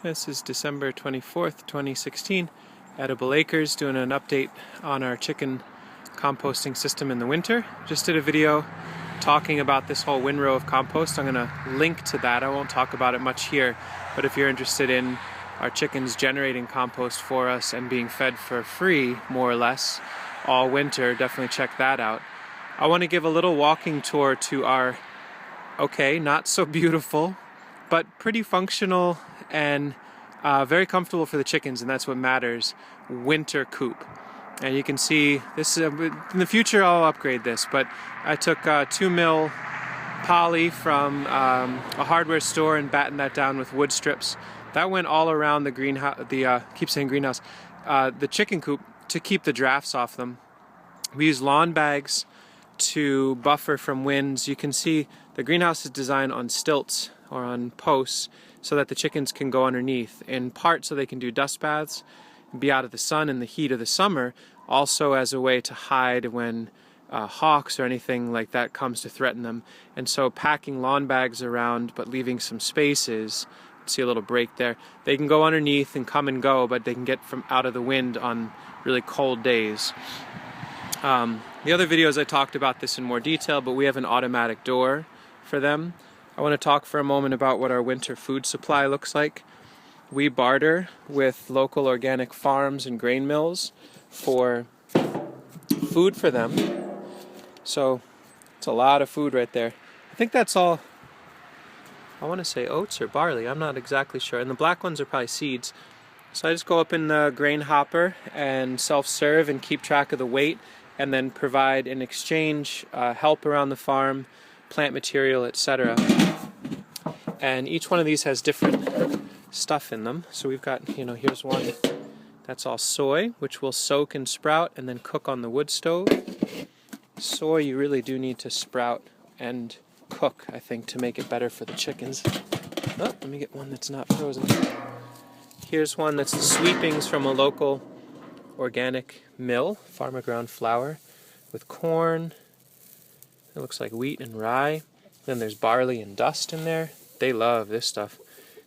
This is December 24th, 2016. Edible Acres doing an update on our chicken composting system in the winter. Just did a video talking about this whole windrow of compost. I'm going to link to that. I won't talk about it much here, but if you're interested in our chickens generating compost for us and being fed for free, more or less, all winter, definitely check that out. I want to give a little walking tour to our, okay, not so beautiful, but pretty functional and very comfortable for the chickens, and that's what matters, winter coop. And you can see this in the future I'll upgrade this, but I took 2 mil poly from a hardware store and battened that down with wood strips. That went all around the greenhouse, keep saying greenhouse, the chicken coop, to keep the drafts off them. We use lawn bags to buffer from winds. You can see the greenhouse is designed on stilts or on posts so that the chickens can go underneath, in part so they can do dust baths, be out of the sun in the heat of the summer, also as a way to hide when hawks or anything like that comes to threaten them. And so packing lawn bags around but leaving some spaces, see a little break there, they can go underneath and come and go, but they can get from out of the wind on really cold days. The other videos I talked about this in more detail, but we have an automatic door for them. I want to talk for a moment about what our winter food supply looks like. We barter with local organic farms and grain mills for food for them. So it's a lot of food right there. I think that's all, I want to say oats or barley, I'm not exactly sure. And the black ones are probably seeds. So I just go up in the grain hopper and self-serve and keep track of the weight, and then provide in exchange help around the farm, plant material, etc. And each one of these has different stuff in them. So we've got, here's one that's all soy, which will soak and sprout and then cook on the wood stove. Soy you really do need to sprout and cook, I think, to make it better for the chickens. Oh, let me get one that's not frozen. Here's one that's the sweepings from a local organic mill, farmer ground flour with corn. It looks like wheat and rye. Then there's barley and dust in there. They love this stuff.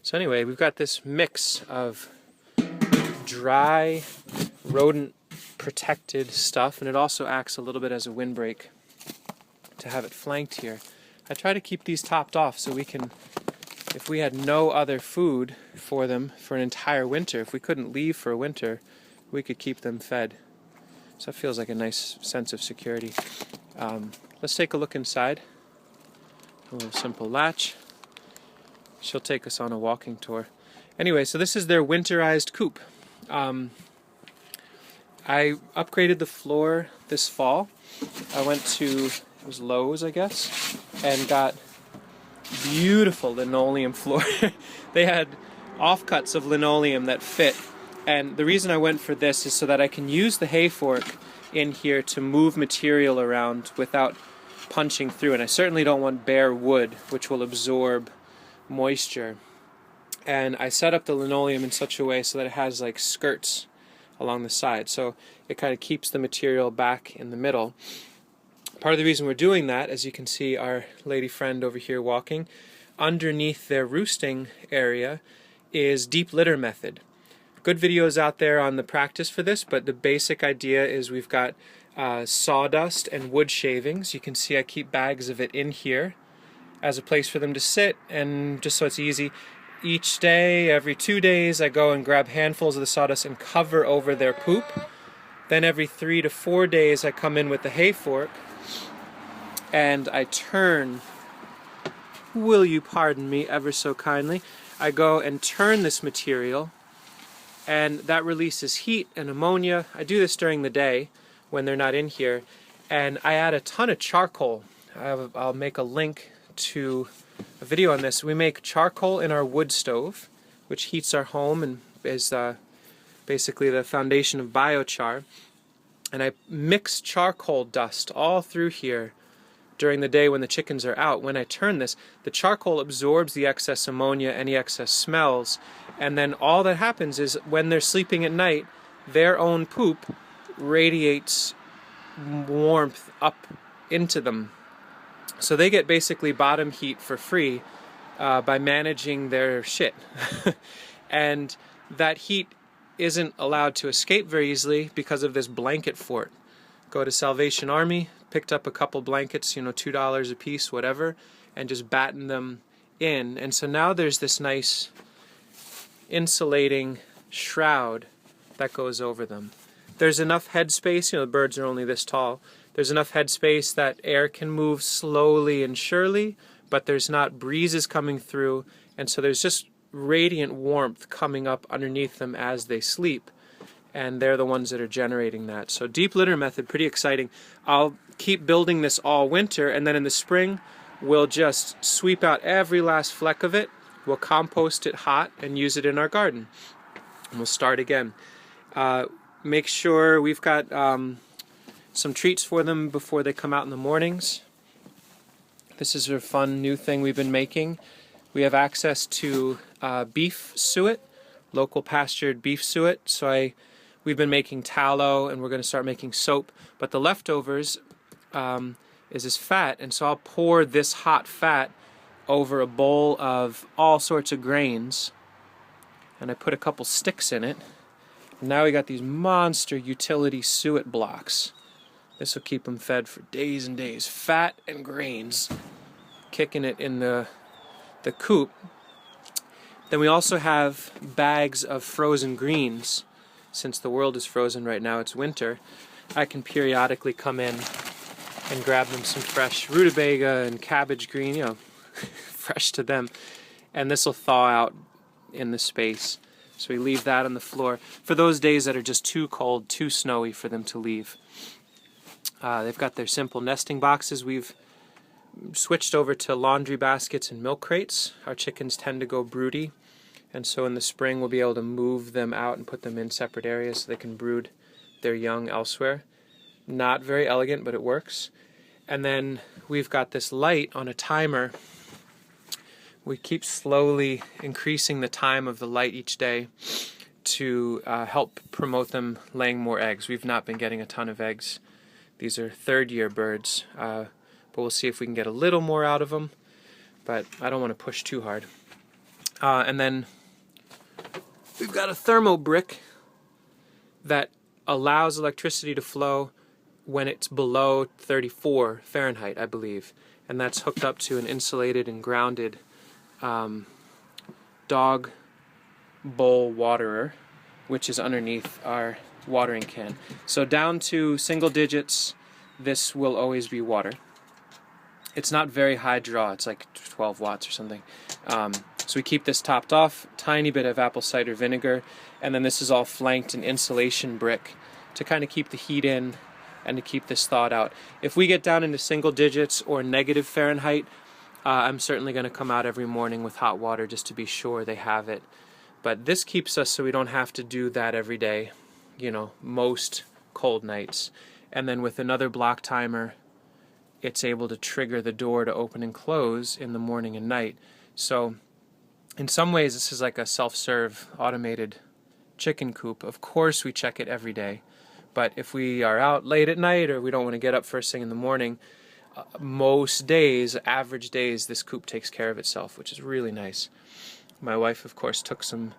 So anyway, we've got this mix of dry, rodent protected stuff, and it also acts a little bit as a windbreak to have it flanked here. I try to keep these topped off so we can, if we had no other food for them for an entire winter, if we couldn't leave for a winter, we could keep them fed. So it feels like a nice sense of security. Let's take a look inside. A little simple latch. She'll take us on a walking tour. Anyway, so this is their winterized coop. I upgraded the floor this fall. I went to, it was Lowe's, I guess, and got beautiful linoleum floor. They had offcuts of linoleum that fit. And the reason I went for this is so that I can use the hay fork in here to move material around without punching through. And I certainly don't want bare wood, which will absorb moisture. And I set up the linoleum in such a way so that it has like skirts along the side. So it kind of keeps the material back in the middle. Part of the reason we're doing that, as you can see our lady friend over here walking, underneath their roosting area is deep litter method. Good videos out there on the practice for this, but the basic idea is we've got sawdust and wood shavings. You can see I keep bags of it in here as a place for them to sit, and just so it's easy, each day, every 2 days, I go and grab handfuls of the sawdust and cover over their poop. Then every 3 to 4 days I come in with the hay fork and I turn, will you pardon me ever so kindly, I go and turn this material, and that releases heat and ammonia. I do this during the day when they're not in here, and I add a ton of charcoal. I'll make a link to a video on this. We make charcoal in our wood stove, which heats our home and is basically the foundation of biochar. And I mix charcoal dust all through here during the day when the chickens are out. When I turn this, the charcoal absorbs the excess ammonia, any excess smells, and then all that happens is when they're sleeping at night, their own poop radiates warmth up into them. So they get basically bottom heat for free by managing their shit. And that heat isn't allowed to escape very easily because of this blanket fort. Go to Salvation Army, picked up a couple blankets, $2 a piece, whatever, and just batten them in. And so now there's this nice insulating shroud that goes over them. There's enough headspace, the birds are only this tall. There's enough headspace that air can move slowly and surely, but there's not breezes coming through, and so there's just radiant warmth coming up underneath them as they sleep, and they're the ones that are generating that. So deep litter method, pretty exciting. I'll keep building this all winter, and then in the spring we'll just sweep out every last fleck of it. We'll compost it hot and use it in our garden, and we'll start again. Make sure we've got some treats for them before they come out in the mornings. This is a fun new thing we've been making. We have access to beef suet, local pastured beef suet. So we've been making tallow, and we're going to start making soap. But the leftovers is this fat, and so I'll pour this hot fat over a bowl of all sorts of grains, and I put a couple sticks in it. And now we got these monster utility suet blocks. This will keep them fed for days and days. Fat and grains, kicking it in the coop. Then we also have bags of frozen greens. Since the world is frozen right now, it's winter, I can periodically come in and grab them some fresh rutabaga and cabbage green, fresh to them. And this will thaw out in the space. So we leave that on the floor for those days that are just too cold, too snowy for them to leave. They've got their simple nesting boxes. We've switched over to laundry baskets and milk crates. Our chickens tend to go broody, and so in the spring we'll be able to move them out and put them in separate areas so they can brood their young elsewhere. Not very elegant, but it works. And then we've got this light on a timer. We keep slowly increasing the time of the light each day to help promote them laying more eggs. We've not been getting a ton of eggs. These are third-year birds, but we'll see if we can get a little more out of them, but I don't want to push too hard. And then we've got a thermo brick that allows electricity to flow when it's below 34 Fahrenheit, I believe, and that's hooked up to an insulated and grounded dog bowl waterer, which is underneath our watering can. So down to single digits, this will always be water. It's not very high draw, it's like 12 watts or something. So we keep this topped off, tiny bit of apple cider vinegar, and then this is all flanked in insulation brick to kind of keep the heat in and to keep this thawed out. If we get down into single digits or negative Fahrenheit, I'm certainly going to come out every morning with hot water just to be sure they have it. But this keeps us so we don't have to do that every day, most cold nights. And then with another block timer, it's able to trigger the door to open and close in the morning and night. So in some ways, this is like a self-serve automated chicken coop. Of course, we check it every day. But if we are out late at night or we don't want to get up first thing in the morning, most days, average days, this coop takes care of itself, which is really nice. My wife, of course, took some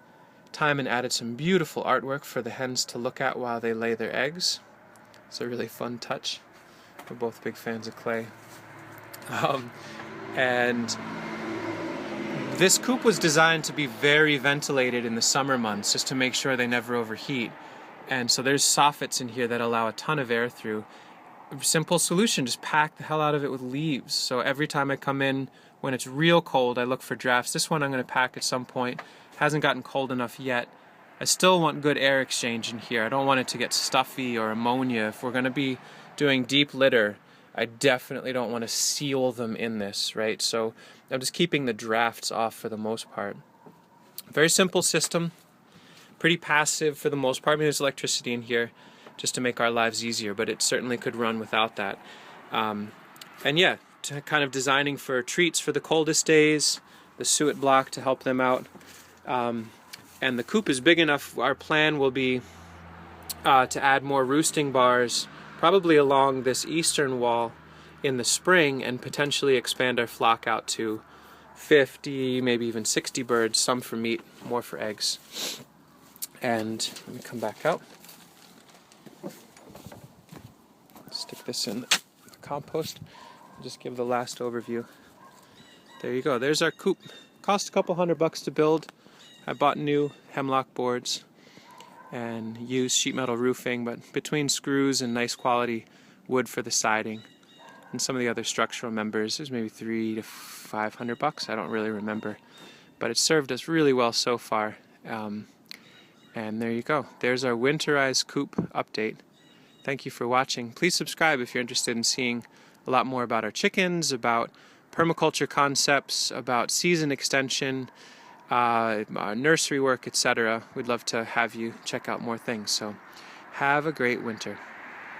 time and added some beautiful artwork for the hens to look at while they lay their eggs. It's a really fun touch. We're both big fans of clay. And this coop was designed to be very ventilated in the summer months, just to make sure they never overheat. And so there's soffits in here that allow a ton of air through. Simple solution, just pack the hell out of it with leaves. So every time I come in when it's real cold, I look for drafts. This one I'm going to pack at some point. Hasn't gotten cold enough yet. I still want good air exchange in here. I don't want it to get stuffy or ammonia. If we're going to be doing deep litter, I definitely don't want to seal them in this, right? So I'm just keeping the drafts off for the most part. Very simple system. Pretty passive for the most part. I mean, there's electricity in here just to make our lives easier, but it certainly could run without that. And yeah, kind of designing for treats for the coldest days, the suet block to help them out. And the coop is big enough. Our plan will be to add more roosting bars, probably along this eastern wall in the spring, and potentially expand our flock out to 50, maybe even 60 birds, some for meat, more for eggs. And let me come back out. Stick this in the compost. Just give the last overview. There you go. There's our coop. Cost a couple $100 to build. I bought new hemlock boards and used sheet metal roofing, but between screws and nice quality wood for the siding and some of the other structural members, there's maybe $300 to $500. I don't really remember, but it served us really well so far. And there you go. There's our winterized coop update. Thank you for watching. Please subscribe if you're interested in seeing a lot more about our chickens, about permaculture concepts, about season extension, nursery work, etc. We'd love to have you check out more things. So have a great winter.